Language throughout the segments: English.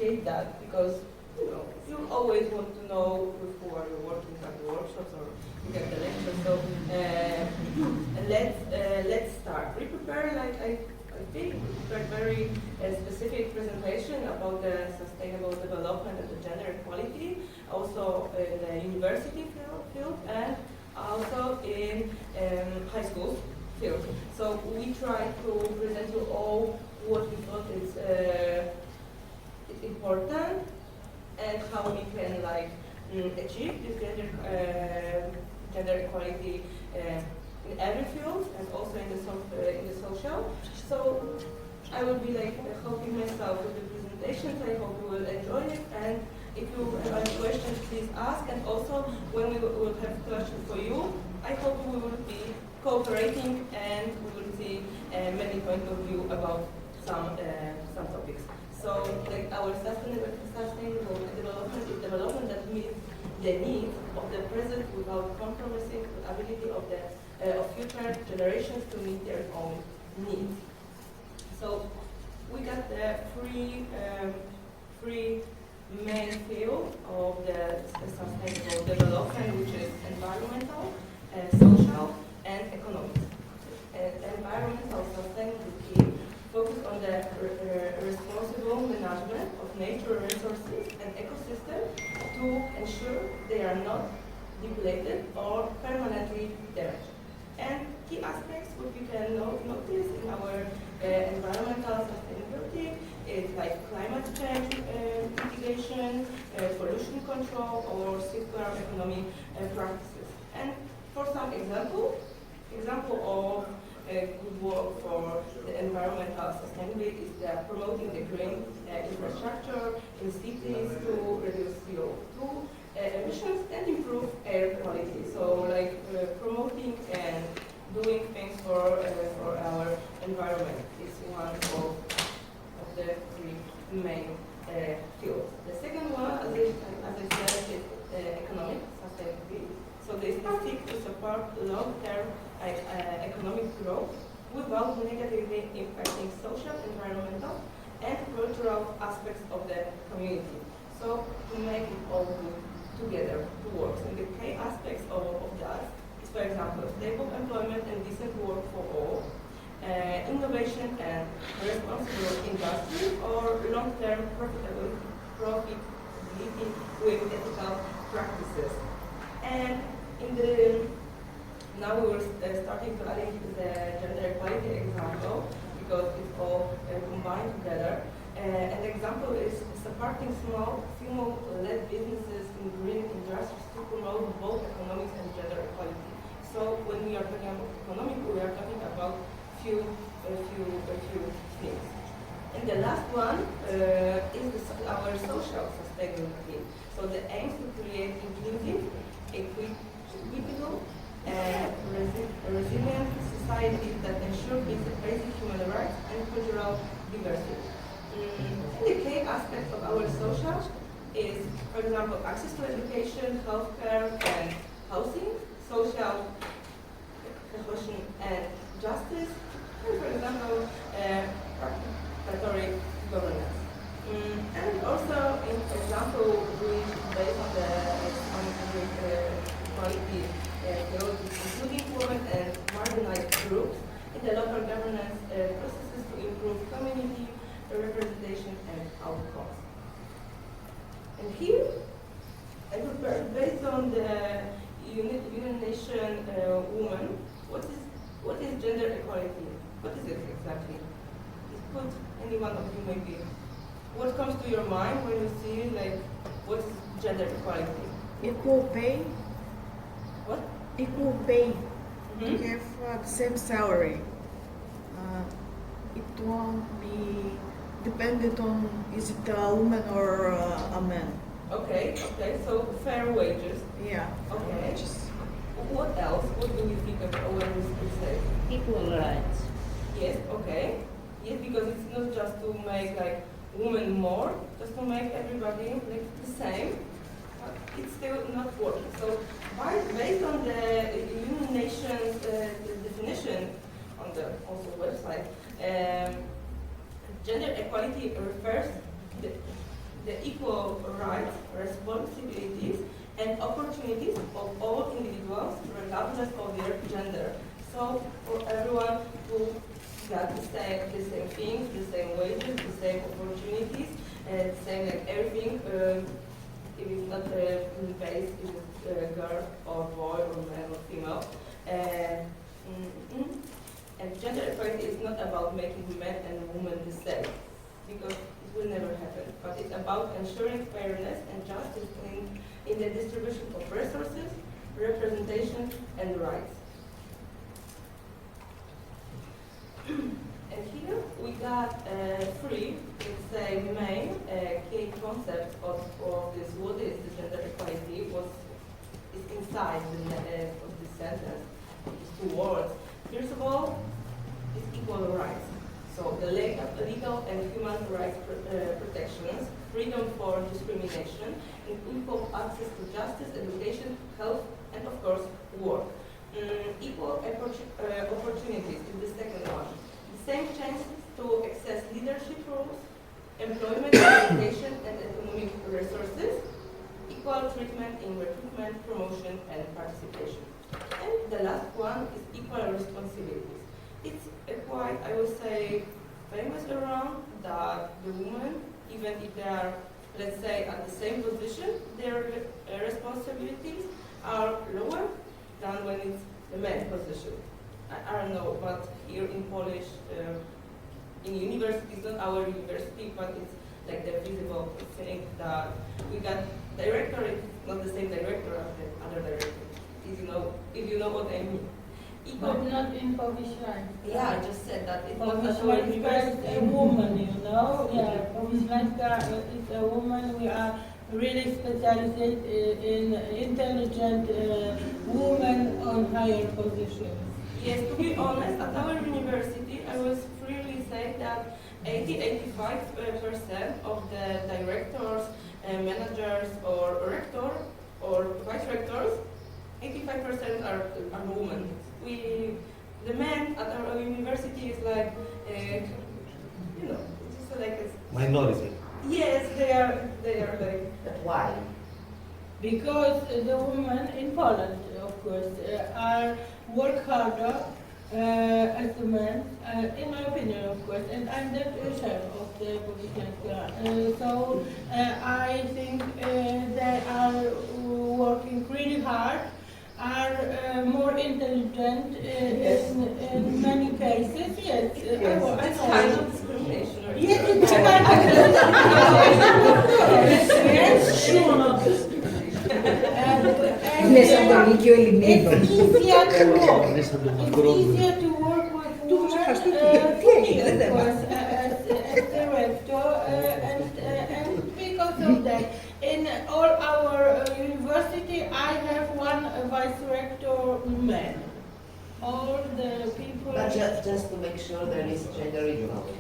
appreciate that because you always want to know with who are you working at the workshops or you get the lectures. So let's start. We prepare I think we prepared very specific presentation about the sustainable development and the gender equality, also in the university field and also in high school field. So we try to present you all what we thought is important and how we can achieve this gender equality in every field and also in the social. So I will be helping myself with the presentations. I hope you will enjoy it, and if you have any questions, please ask. And also, when we will have questions for you, I hope we will be cooperating and we will see many points of view about some topics. So, our sustainable development is development that meets the needs of the present without compromising the ability of future generations to meet their own needs. So, we got the three main fields of the sustainable development, which is environmental, social, and economic. Environmental sustainability focus on the responsible management of nature resources and ecosystems to ensure they are not depleted or permanently damaged. And key aspects what we can notice in our environmental sustainability is climate change mitigation, pollution control, or circular economy practices. And for some example of good work for the environmental sustainability is promoting the green infrastructure in cities to reduce CO2 emissions and improve air quality. So promoting and doing things for our environment is one of the three main fields. The second one, as I said, is economic sustainability. So this seeks to support long-term economic growth without negatively impacting social, environmental, and cultural aspects of the community. So to make it all together to work. And the key aspects of that is, for example, stable employment and decent work for all, innovation and responsible industry, or long-term profitability with ethical practices. And now we were starting to add the gender equality example because it's all combined together. An example is supporting small female-led businesses in green industries to promote both economics and gender equality. So when we are talking about economic, we are talking about few things. And the last one is our social sustainability. So the aim is to create inclusive, equitable, and resilient societies that ensure basic human rights and cultural diversity. The key aspects of our social is, for example, access to education, healthcare, and housing, social cohesion and justice, and, for example, participatory governance. And also, in example, which based on the equality field, including women and marginalized groups in the local governance processes to improve community representation and outcomes. And here, I prepared based on the United Nations woman, what is gender equality? What is it exactly? Just put any one of you maybe. What comes to your mind when you see what is gender equality? Equal pay. What? Equal pay. Mm-hmm. To have the same salary. It won't be dependent on is it a woman or a man. Okay, so fair wages. Yeah. Okay. What else? What do you think of when we say? Equal rights. Yes, okay. Yes, because it's not just to make women more, just to make everybody the same. It's still not working. So based on the United Nations definition on the also website, gender equality refers the equal rights, responsibilities, and opportunities of all individuals, regardless of their gender. So for everyone to get the same things, the same wages, the same opportunities, and the same like everything. If it's not based if it's girl or boy or man or female. And gender equality is not about making men and women the same, because it will never happen. But it's about ensuring fairness and justice in the distribution of resources, representation, and rights. And here we got three, let's say, main key concepts of this. What is the gender equality? What is inside of this sentence? These two words. First of all, is equal rights. So the legal and human rights protections, freedom for discrimination, and equal access to justice, education, health, and of course, work. Equal opportunities is the second one. The same chances to access leadership roles, employment, education, and economic resources, equal treatment in recruitment, promotion, and participation. And the last one is equal responsibilities. It's quite, I would say, famous around that the women, even if they are, let's say, at the same position, their responsibilities are lower than when it's the men's position. I don't know, but here in Polish, in universities, not our university, but it's like the visible thing that we got director, it's not the same director as the other director. If you know what I mean. But not in Polish life. Yeah, I just said that it's not Polish our life university. is a woman, you know. Yeah, Polish life is a woman. We are really specialized in intelligent women on higher positions. Yes, to be honest, at our university, I was freely saying that 80-85% of the directors, managers, or rector, or vice rectors, 85% are women. The men at our university is like, it's just like a minority. Yes, they are like. But why? Because the women in Poland, of course, are work harder as the men, in my opinion, of course, and I'm the chair of the Polish. So I think they are working really hard, are more intelligent in many cases. Yes, It's kind of discrimination. Right? Yes, it's yes, sure. Ne sądownikiem eliminował. It's easier to work. It's easier to work with women for me, of course, as director, and because of that, in all our university, I have one vice rector man. All the people. But just to make sure there is gender equality.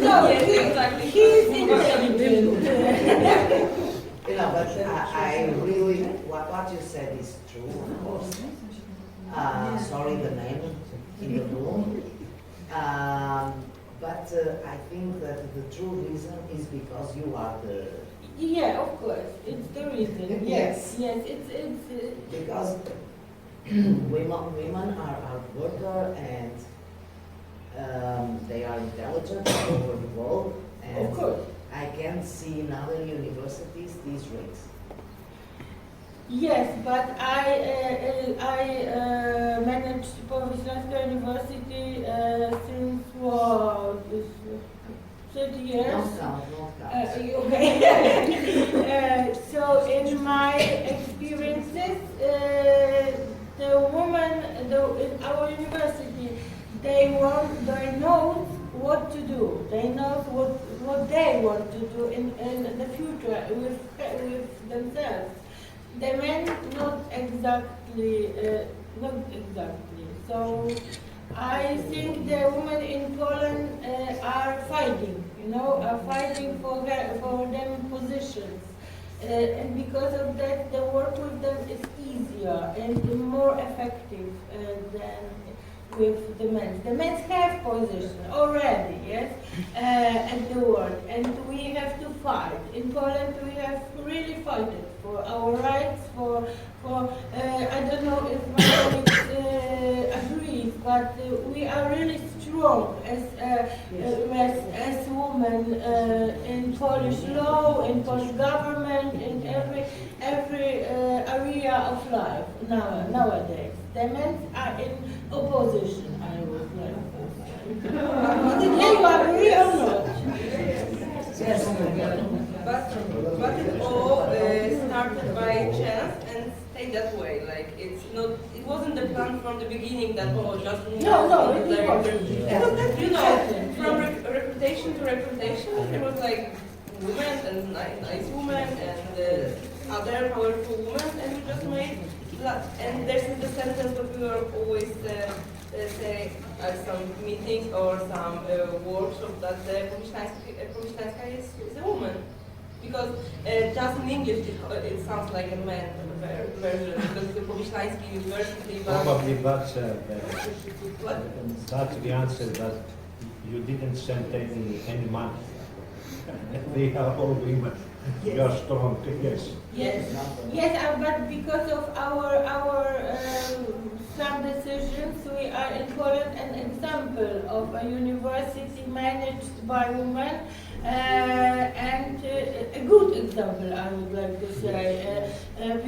No, Yes, exactly. he's intelligent. But I really, what you said is true, of course. Sorry, the man in the room. But I think that the true reason is because you are the. Yeah, of course, it's the reason. Yes, it's. Because women are worker and they are intelligent over the world. And Of course. I can see in other universities these rates. Yes, but I managed Polish University since 30 years. Don't count. Okay. So in my experiences, the women in our university, they know what to do. They know what they want to do in the future with themselves. The men not exactly. So I think the women in Poland are fighting, are fighting for them positions. And because of that, the work with them is easier and more effective with the men. The men have position already, yes, at the world, and we have to fight. In Poland, we have really fought for our rights, for I don't know if my colleagues agree, but we are really strong as women in Polish law, in Polish government, in every area of life nowadays. The men are in opposition, I would like to say. Do you agree or not? Yes. But it all started by chance and stayed that way. Like it wasn't the plan from the beginning that just No, it wasn't. you know, from reputation to reputation, there was like women and nice women and other powerful women, and we just made. And there's the sentence that we were always say at some meetings or some workshops that the Pomyślańska is a woman. Because just in English it sounds like a man version, because the Pomyślański University. Probably that's What? that's the answer, that you didn't send any money. They are all women. Yes. You are strong, yes. Yes, but because of our some decisions, we are in Poland an example of a university managed by women, and a good example, I would like to say,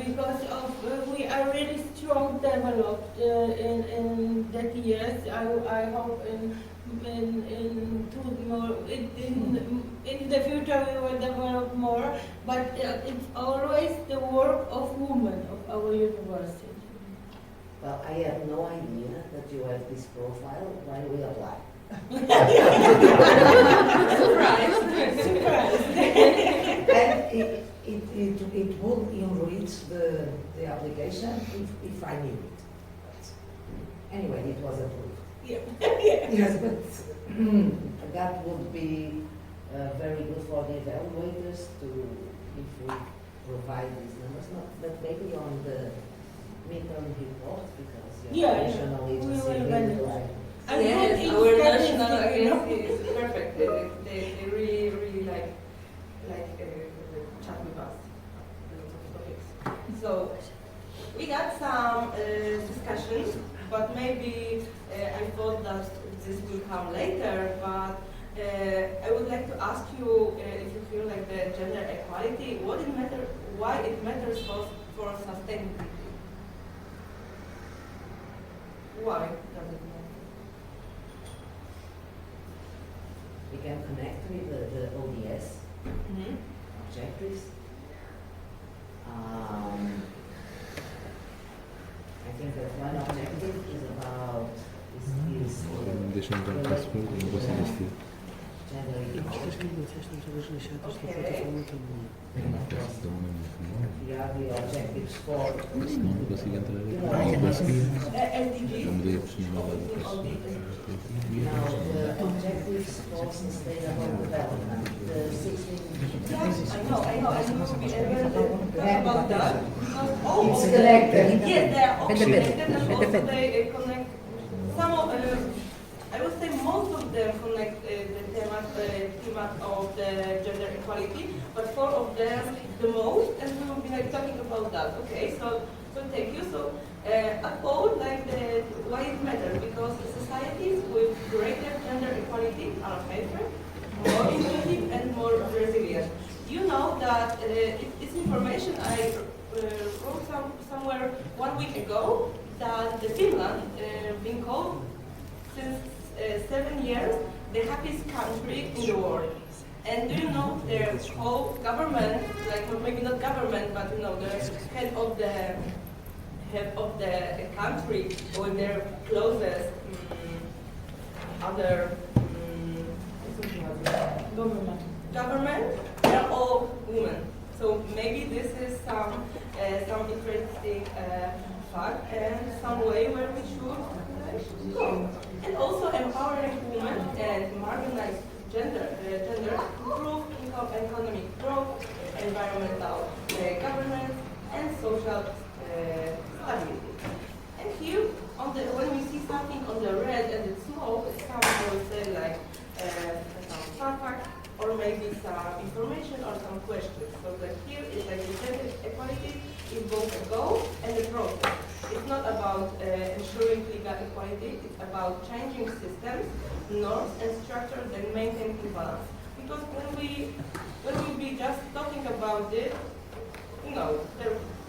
because of we are really strong developed in that years. I hope in the future we will develop more, but it's always the work of women of our university. Well, I had no idea that you have this profile when we apply. Surprise! And it would enrich the application if I knew it. Anyway, it was approved. Yeah. Yes, but that would be very good for the evaluators to, if we provide these numbers, but maybe on the midterm report, because your national agency really like. Yes, our national agency is perfect. They really like chat with us on lots of topics. So we got some discussions, but maybe I thought that this will come later. But I would like to ask you if you feel like the gender equality, why it matters for sustainability. Why does it matter? We can connect with the ODS objectives. I think that one objective is about Deixa-me dar um passo para o negócio deste. gender equality. We have the objectives for Senão não consigo entrar aqui. Não conseguia. SDGs. Eu mudei a personalidade da pessoa. now the objectives for sustainable development. The 16 Yes, I know, and we will be able to talk about that. Because all It's of connected. Yes, they are all Independent. connected, and also they connect. Some of, I would say most of them connect the theme of the gender equality, but four of them the most, and we will be like talking about that. Okay, so thank you. So uphold why it matters, because societies with greater gender equality are healthier, more inclusive, and more resilient. You know that it's information I wrote somewhere 1 week ago that the Finland been called since 7 years the happiest country in the world. And do you know their whole government, like maybe not government, but you know the head of the country or their closest other government, they're all women. So maybe this is some interesting fact and some way where we should go. And also empowering women and marginalized gender improve economic growth, environmental governance, and social stability. And here, when we see something on the maybe some information or some questions. So that here is like gender equality is both a goal and a process. It's not about ensuring legal equality, it's about changing systems, norms and structures that maintain imbalance. Because when we be just talking about it,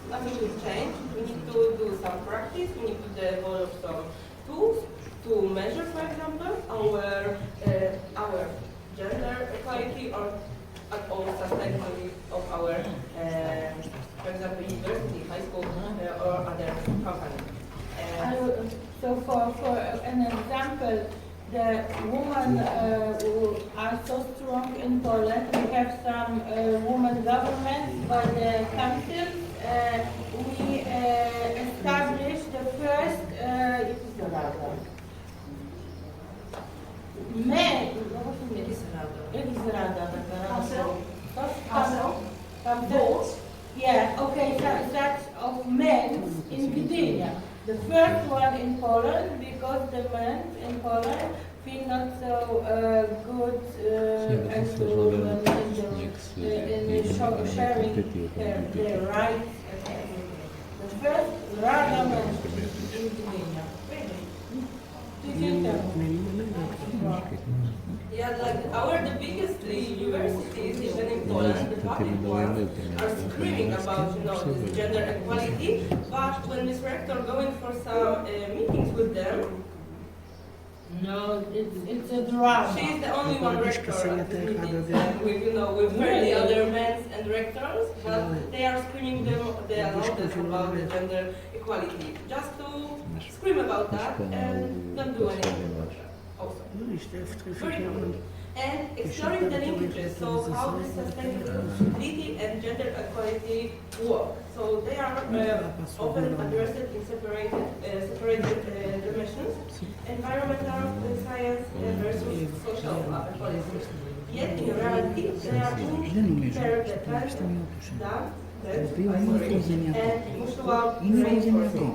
nothing will change. We need to do some practice, we need to develop some tools to measure, for example, our gender equality or at all sustainability of our, for example, university, high school, or other companies. So for an example, the women who are so strong in Poland. We have some women governments by the council. We established the first Votes. Yeah, okay, that's of men in Gdynia. The first one in Poland, because the men in Poland feel not so good as the women in sharing their rights and everything. The first Rada men in Gdynia. Did you tell? Yeah, like the biggest universities, even in Poland, the public ones, are screaming about, this gender equality. But when Ms. Rector going for some meetings with them, No, it's a drama. she is the only one rector at the meetings, and with 30 other men and rectors, but they are screaming the loudest about the gender equality, just to scream about that and don't do anything about that. Also. Very good. And exploring the linkages, so how the sustainability and gender equality work. So they are often addressed in separated dimensions: environmental science versus social policies. Yet in reality, they are interdependent and mutual reinforcing.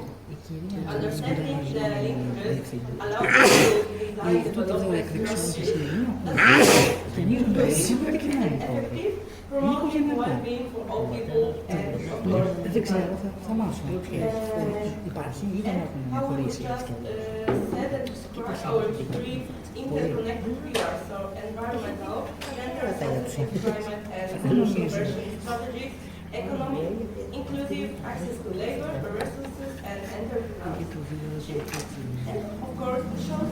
Understanding the linkages allows us to design development strategies that are effective, promoting well-being for all people and, of course, how we just said and described our three interconnected pillars, so environmental, gender-sensitive climate and conversion strategies, economic, inclusive access to labor, resources, and entrepreneurship. And of course,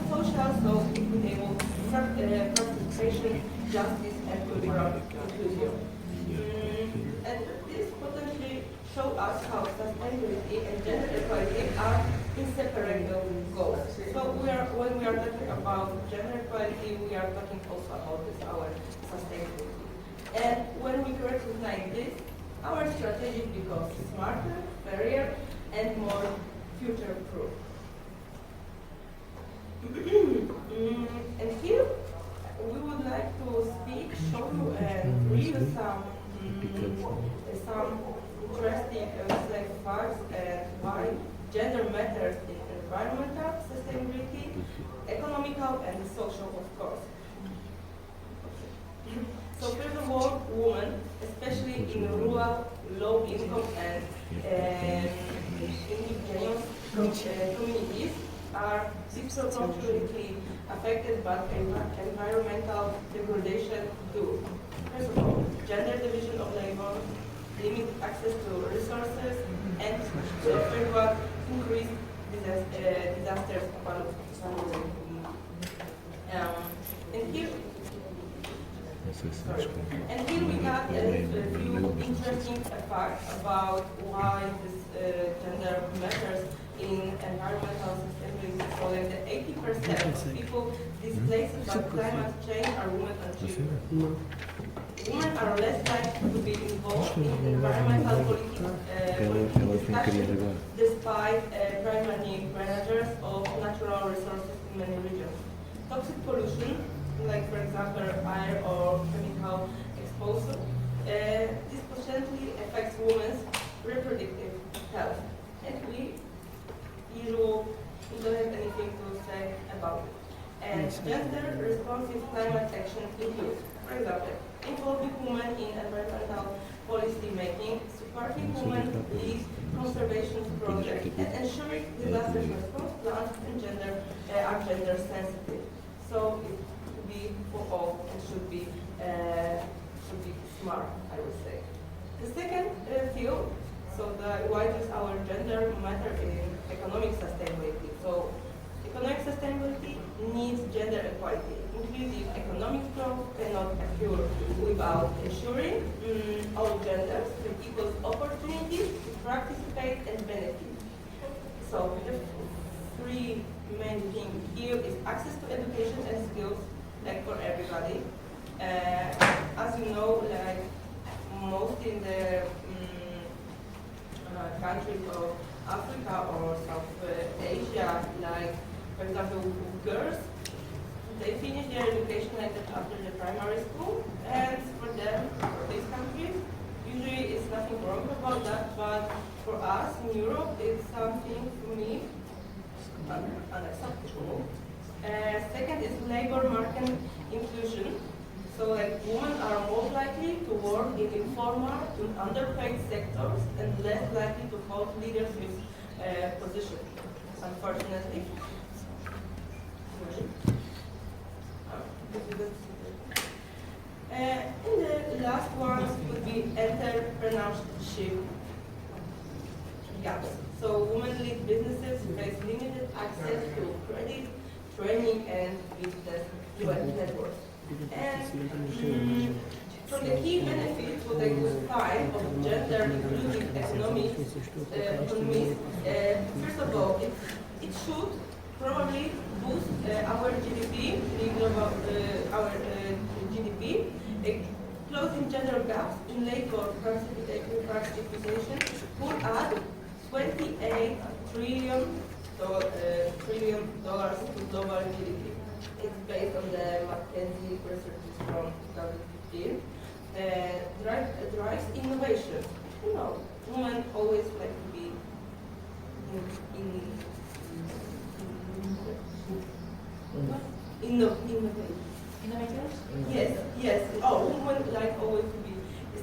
social, so equitable participation, justice, and cultural inclusion. And this potentially show us how sustainability and gender equality are inseparable goals. So when we are talking about gender equality, we are talking also about our sustainability. And when we recognize this, our strategy becomes smarter, fairer, and more future-proof. And here, we would like to show you, and read some interesting facts and why gender matters in environmental sustainability, economical, and social, of course. So first of all, women, especially in rural, low-income and indigenous communities, are disproportionately affected by environmental degradation due, first of all, gender division of labor, limited access to resources, and third one, increased disasters. And here we got a few interesting facts about why this gender matters in environmental sustainability. So like 80% of people displaced by climate change are women and children. Women are less likely to be involved in environmental politics discussions despite primary managers of natural resources in many regions. Toxic pollution, like for example air or chemical exposure, disproportionately affects women's reproductive health. And we usually don't have anything to say about it. And gender responsive climate action includes, for example, involving women in environmental policy making, supporting women lead conservation projects, and ensuring disaster response plans and are gender sensitive. So it should be for all and should be smart, I would say. The second field, so why does our gender matter in economic sustainability? So economic sustainability needs gender equality. Inclusive economic growth cannot occur without ensuring all genders have equal opportunities to participate and benefit. So the three main things here is access to education and skills, like for everybody. As you know, like most in the countries of Africa or South Asia, like for example, girls, they finish their education like after the primary school, and for them, for these countries, usually it's nothing wrong about that, but for us in Europe, it's something for me unacceptable. Second is labor market inclusion. So like women are more likely to work in informal and underpaid sectors and less likely to hold leadership positions, unfortunately. And the last one would be entrepreneurship gaps. So women-led businesses face limited access to credit, training, and business networks. And from the key benefits, what I could find of gender inclusive economies, first of all, it should probably boost our GDP, our GDP, closing gender gaps in labor participation would add $28 trillion to global GDP. It's based on the McKinsey research from 2015. Drives innovation. You know, women always like to be innovators? Yes. Oh, women like always to be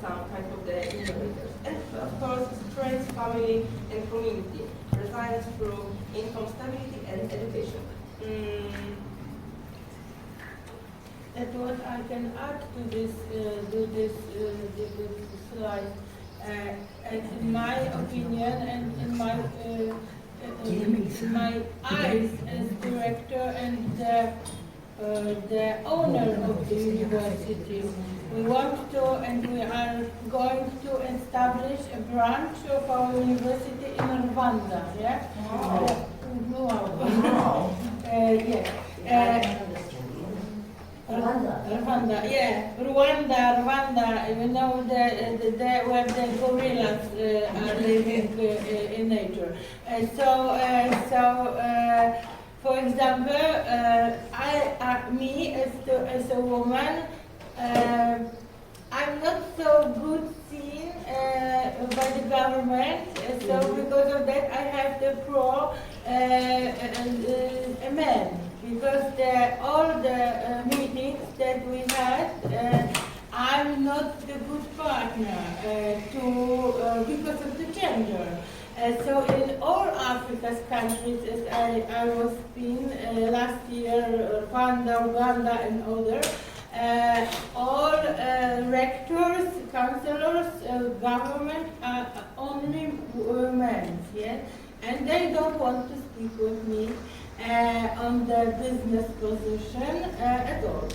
some kind of the innovators. And of course, strengths family and community, resilience through income stability and education. That what I can add to this slide. In my opinion and in my eyes as director and the owner of the university, we want to and we are going to establish a branch of our university in Rwanda. Yeah. Wow. Yeah. Rwanda, yeah, Rwanda. You know where the gorillas are living in nature. For example, me as a woman, I'm not so good seen by the government. So because of that, I have the a man. Because all the meetings that we had, I'm not the good partner because of the gender. So in all Africa's countries, as I was in last year, Rwanda, Uganda, and others, all rectors, councillors, government are only women, yes? And they don't want to speak with me on the business position at all.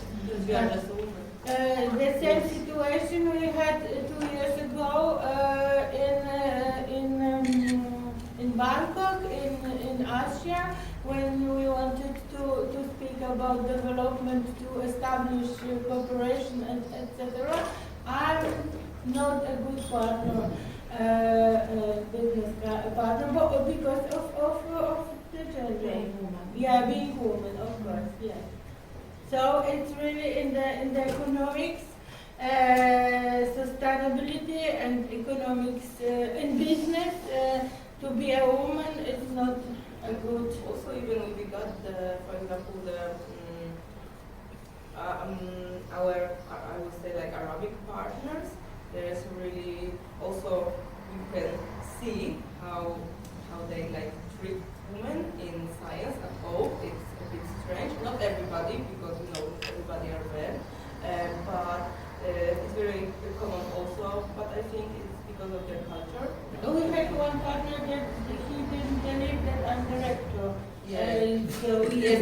The same situation we had 2 years ago in Bangkok, in Asia, when we wanted to speak about development, to establish cooperation, etc. I'm not a good partner, business partner, because of the gender. Yeah, being woman, of course, yeah. So it's really in the economics, sustainability and economics in business, to be a woman is not a good. Also, even if we got for example, I would say like Arabic partners, there's really also you can see how they like treat women in science at all. It's a bit strange. Not everybody, because everybody are bad, but it's very common also. But I think it's because of their culture. We had one partner that he didn't believe that I'm director. And so Yes,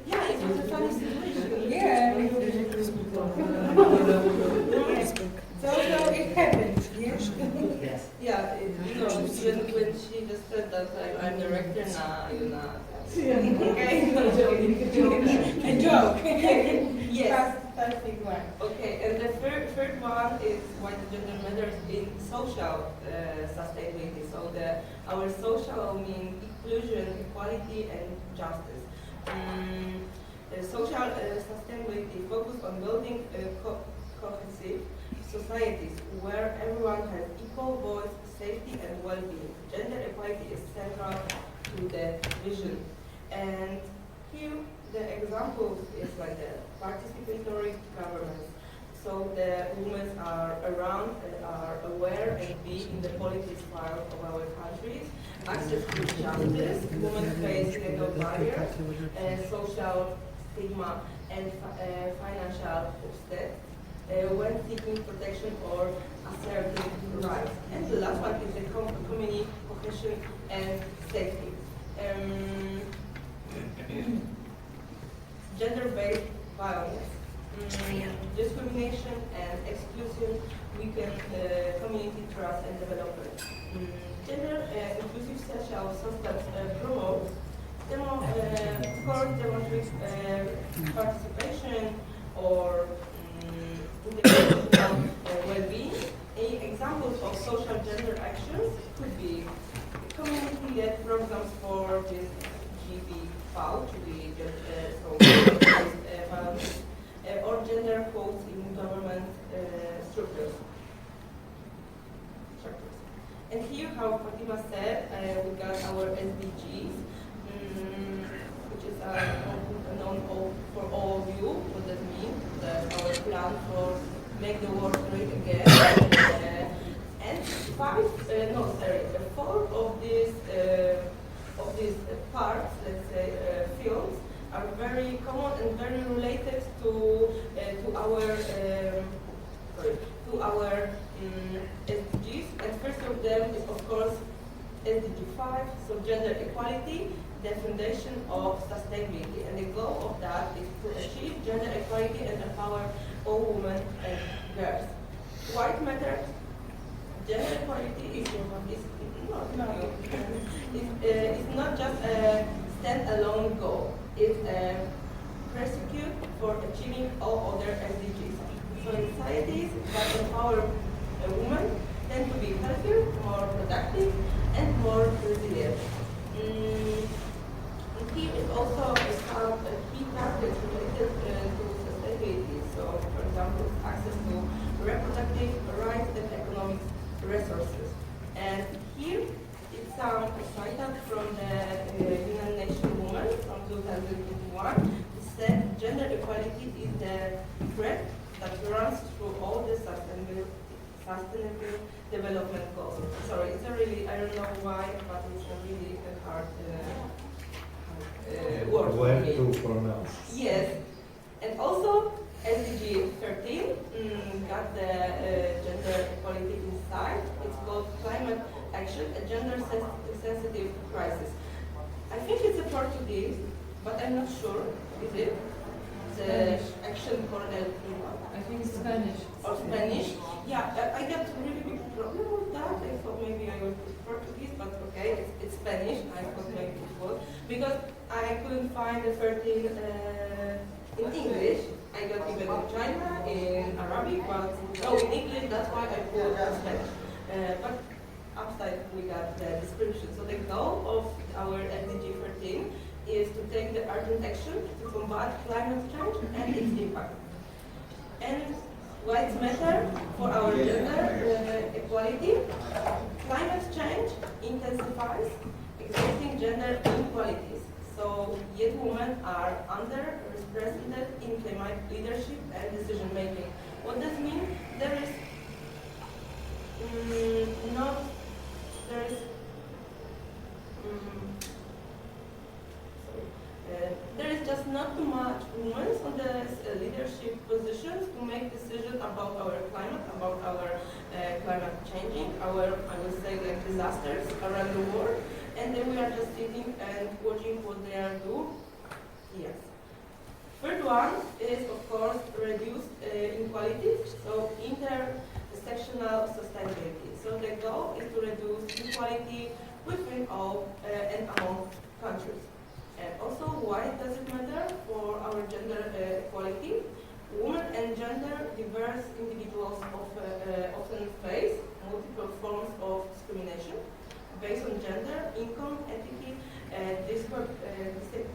yeah, it was a funny situation. yeah. So it happens. Yes. Yes. Yeah, when she just said that I'm director, nah, you're not. Okay, no joking. A joke. Yes. Fantastic one. Okay, and the third one is why the gender matters in social sustainability. So our social mean inclusion, equality, and justice. Social sustainability focus on building cohesive societies where everyone has equal voice, safety, and well-being. Gender equality is central to the vision. And here the example is like the participatory governance. So the women are around and are aware and be in the politics file of our countries. Access to justice, women face legal barriers, social stigma, and financial obstacles when seeking protection or asserting rights. And the last one is the community cohesion and safety. Gender-based violence, discrimination and exclusion weaken community trust and development. Gender-inclusive social systems promote democratic participation or integrational well-being. Examples of social gender actions could be community-led programs for this GB to be violence, or gender quotes in government structures. And here, how Fatima said, we got our SDGs, which is known for all of you. What does that mean? That our plan for make the world great again. And four of these parts, let's say, fields, are very common and very related to our SDGs. And first of them is, of course, SDG 5, so gender equality, the foundation of sustainability. And the goal of that is to achieve gender equality and empower all women and girls. White matter, gender equality is not just a standalone goal. It's a pursuit for achieving all other SDGs. So in societies that empower a woman tend to be healthier, more productive, and more resilient. Here is also some key targets related to sustainability. So, for example, access to reproductive rights and economic resources. And here it's some cited from the United Nations Women from 2021. It said gender equality is the thread that runs through all the sustainable development goals. Sorry, it's a really, I don't know why, but it's a really hard word for Where me. to pronounce? Yes, and also SDG 13 got the gender equality inside. It's called climate action, a gender-sensitive crisis. I think it's a Portuguese, but I'm not sure. Is it? The action for the I think Spanish. or Spanish? Yeah, I got a really big problem with that. I thought maybe I would put Portuguese, but okay, it's Spanish. I thought maybe it was because I couldn't find the 13 in English. I got even in China, in Arabic, but no, in English. That's why I put Spanish. But outside we got the description. So the goal of our SDG 13 is to take the urgent action to combat climate change and its impact. And why it matters for our gender equality? Climate change intensifies existing gender inequalities. So yet women are underrepresented in climate leadership and decision making. What does mean? There is not there is there is just not too much women on the leadership positions to make decisions about our climate, about our climate changing, our, I would say, like disasters around the world, and then we are just sitting and watching what they are doing. Yes. Third one is, of course, reduced inequality, so intersectional sustainability. So the goal is to reduce inequality within all and among countries. And also, why does it matter for our gender equality? Women and gender diverse individuals often face multiple forms of discrimination based on gender, income, ethnicity,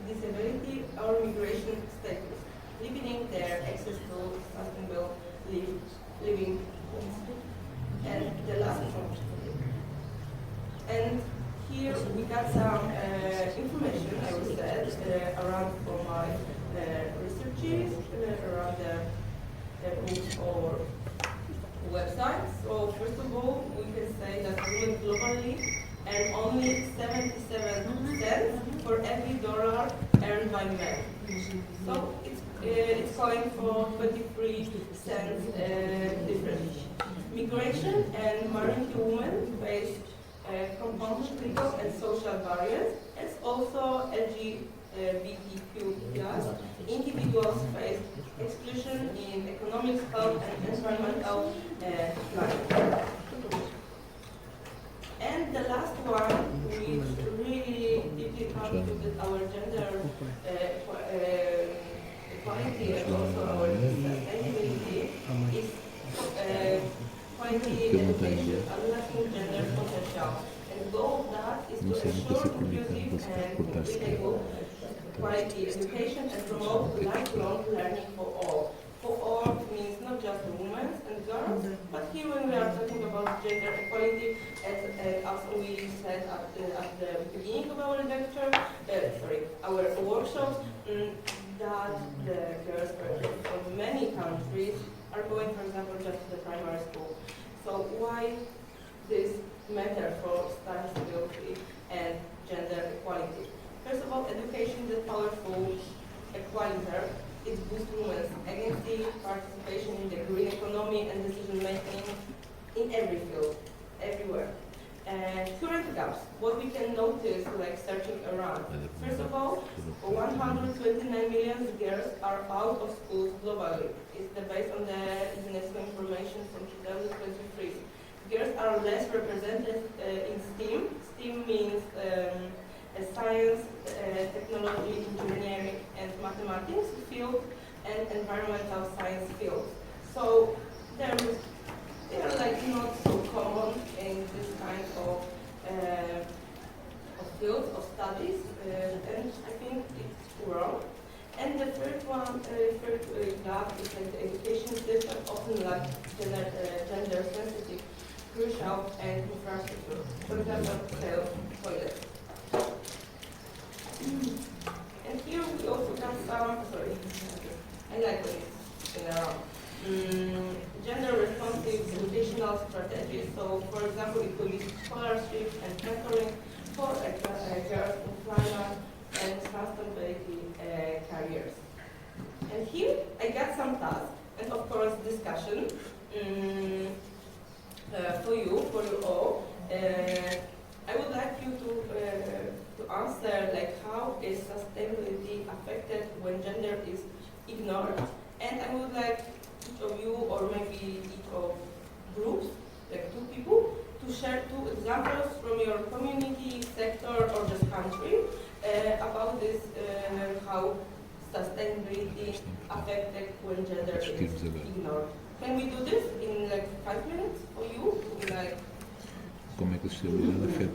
disability, or migration status, limiting their access to sustainable living. And the last one. And here we got some information, I would say, around from my researches, around the books or websites. So first of all, we can say that women globally earn only 77 cents for every dollar earned by men. So it's going for 23 cents difference. Migration and minority women face compounded legal and social barriers, as also LGBTQ plus individuals face exclusion in economic, health, and environmental life. And the last one, which really deeply comes with our gender equality and also our sustainability, is quality education, unlocking gender potential. And the goal of that is to ensure inclusive and equitable quality education and promote lifelong learning for all. For all means not just women and girls, but here when we are talking about gender equality, as also we said at the beginning of our lecture, our workshops, that the girls from many countries are going, for example, just to the primary school. So why this matter for sustainability and gender equality? First of all, education is a powerful equalizer. It boosts women's agency, participation in the green economy, and decision making in every field, everywhere. And current gaps, what we can notice, like searching around. First of all, 129 million girls are out of schools globally. It's based on the UNESCO information from 2023. Girls are less represented in STEAM. STEAM means science, technology, engineering, and mathematics field, and environmental science field. So they are like not so common in this kind of fields of studies, and I think it's wrong. And the third gap is like the education system often lacks gender sensitive, crucial, and infrastructure. For example, toilets. And here we also got some, I like this in around. Gender responsive educational strategies. So, for example, it could be scholarships and mentoring for girls in climate and sustainability careers. And here I got some tasks and, of course, discussion for you all. I would like you to answer like how is sustainability affected when gender is ignored, and I would like each of you or maybe each of groups, like 2 people, to share 2 examples from your community, sector, or just country about this how sustainability affected when gender is ignored. Can we do this in like 5 minutes for you? Like, Como é que a sustentabilidade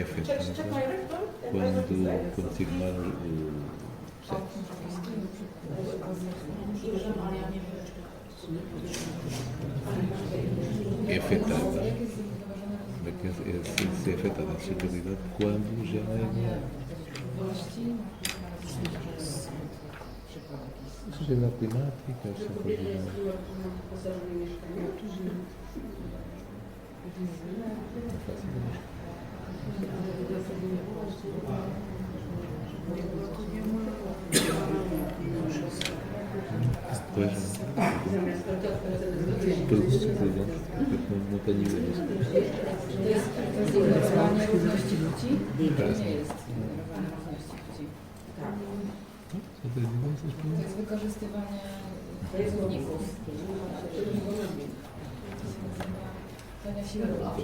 afeta quando se ignora o sexo? É afetada, é afetada a sustentabilidade quando já não é ignorada. możliwości. Czy na klimatykę, czy chodzi no to nie jest. To jest ignorowanie równości płci? To nie jest ignorowanie równości płci. Co to jest? To jest wykorzystywanie pracowników. To nie siły robocze.